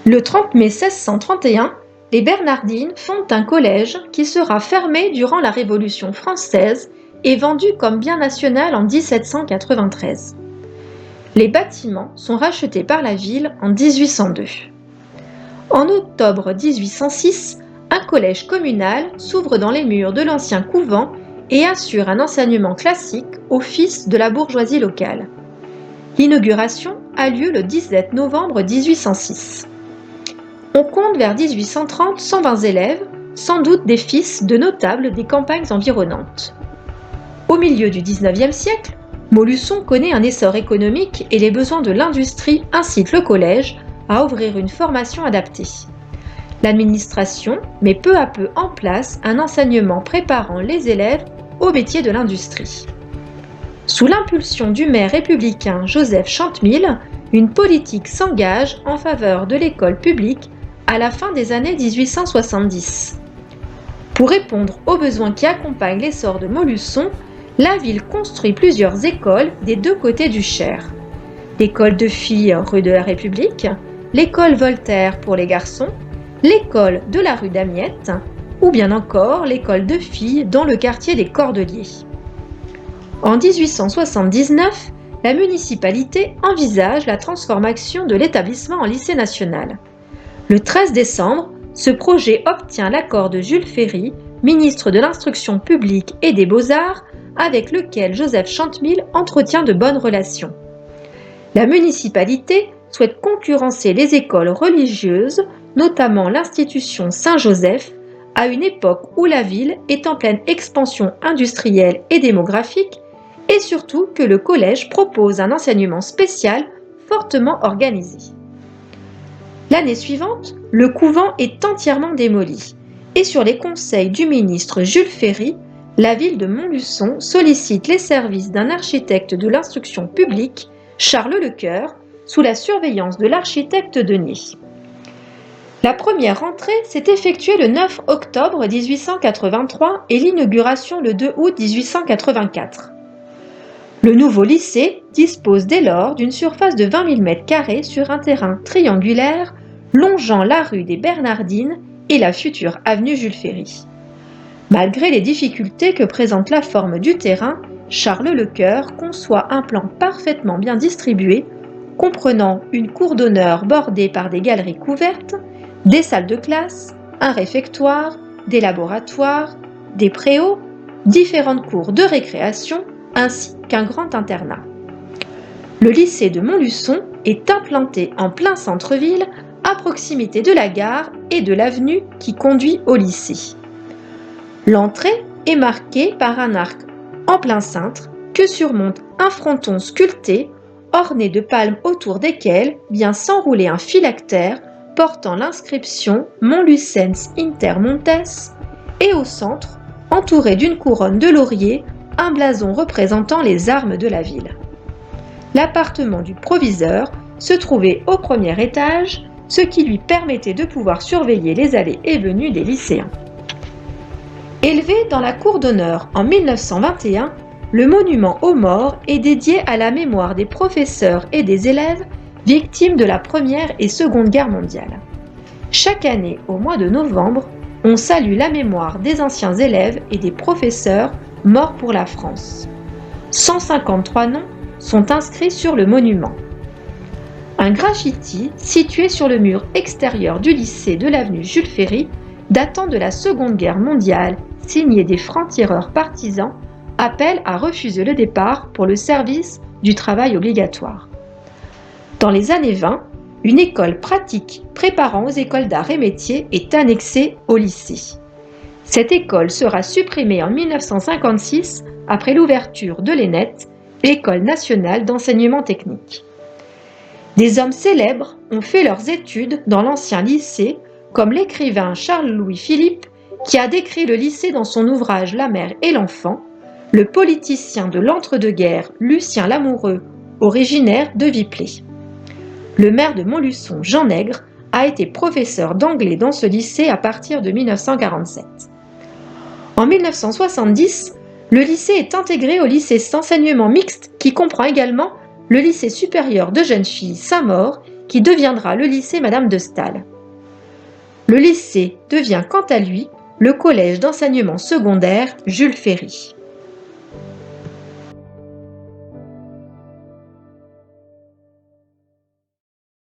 Le 30 mai 1631, les Bernardines fondent un collège qui sera fermé durant la Révolution française et vendu comme bien national en 1793. Les bâtiments sont rachetés par la ville en 1802. En octobre 1806, un collège communal s'ouvre dans les murs de l'ancien couvent et assure un enseignement classique aux fils de la bourgeoisie locale. L'inauguration a lieu le 17 novembre 1806. On compte vers 1830 120 élèves, sans doute des fils de notables des campagnes environnantes. Au milieu du XIXe siècle, Montluçon connaît un essor économique et les besoins de l'industrie incitent le collège à ouvrir une formation adaptée. L'administration met peu à peu en place un enseignement préparant les élèves au métier de l'industrie. Sous l'impulsion du maire républicain Joseph Chantemill, une politique s'engage en faveur de l'école publique à la fin des années 1870. Pour répondre aux besoins qui accompagnent l'essor de Montluçon, la ville construit plusieurs écoles des deux côtés du Cher. L'école de filles rue de la République, l'école Voltaire pour les garçons, l'école de la rue d'Amiette, ou bien encore l'école de filles dans le quartier des Cordeliers. En 1879, la municipalité envisage la transformation de l'établissement en lycée national. Le 13 décembre, ce projet obtient l'accord de Jules Ferry, ministre de l'Instruction publique et des Beaux-Arts, avec lequel Joseph Chantemill entretient de bonnes relations. La municipalité souhaite concurrencer les écoles religieuses, notamment l'institution Saint-Joseph, à une époque où la ville est en pleine expansion industrielle et démographique, et surtout que le collège propose un enseignement spécial fortement organisé. L'année suivante, le couvent est entièrement démoli, et sur les conseils du ministre Jules Ferry, la ville de Montluçon sollicite les services d'un architecte de l'instruction publique, Charles Lecoeur, sous la surveillance de l'architecte Denier. La première rentrée s'est effectuée le 9 octobre 1883 et l'inauguration le 2 août 1884. Le nouveau lycée dispose dès lors d'une surface de 20 000 m² sur un terrain triangulaire longeant la rue des Bernardines et la future avenue Jules Ferry. Malgré les difficultés que présente la forme du terrain, Charles Lecoeur conçoit un plan parfaitement bien distribué, comprenant une cour d'honneur bordée par des galeries couvertes, des salles de classe, un réfectoire, des laboratoires, des préaux, différentes cours de récréation, ainsi qu'un grand internat. Le lycée de Montluçon est implanté en plein centre-ville, à proximité de la gare et de l'avenue qui conduit au lycée. L'entrée est marquée par un arc en plein cintre que surmonte un fronton sculpté, orné de palmes autour desquelles vient s'enrouler un phylactère portant l'inscription Montlucens inter montes et au centre, entouré d'une couronne de lauriers, un blason représentant les armes de la ville. L'appartement du proviseur se trouvait au premier étage, ce qui lui permettait de pouvoir surveiller les allées et venues des lycéens. Élevé dans la cour d'honneur en 1921, le monument aux morts est dédié à la mémoire des professeurs et des élèves victimes de la Première et Seconde Guerre mondiale. Chaque année, au mois de novembre, on salue la mémoire des anciens élèves et des professeurs morts pour la France. 153 noms sont inscrits sur le monument. Un graffiti situé sur le mur extérieur du lycée de l'avenue Jules Ferry, datant de la Seconde Guerre mondiale, signé des francs-tireurs partisans, appelle à refuser le départ pour le service du travail obligatoire. Dans les années 20, une école pratique préparant aux écoles d'art et métiers est annexée au lycée. Cette école sera supprimée en 1956 après l'ouverture de l'ENET, l'École nationale d'enseignement technique. Des hommes célèbres ont fait leurs études dans l'ancien lycée, comme l'écrivain Charles-Louis Philippe, qui a décrit le lycée dans son ouvrage La mère et l'enfant, le politicien de l'entre-deux-guerres Lucien Lamoureux, originaire de Viplay. Le maire de Montluçon, Jean Nègre, a été professeur d'anglais dans ce lycée à partir de 1947. En 1970, le lycée est intégré au lycée d'enseignement mixte qui comprend également le lycée supérieur de jeunes filles Saint-Maur, qui deviendra le lycée Madame de Staël. Le lycée devient quant à lui le collège d'enseignement secondaire Jules Ferry.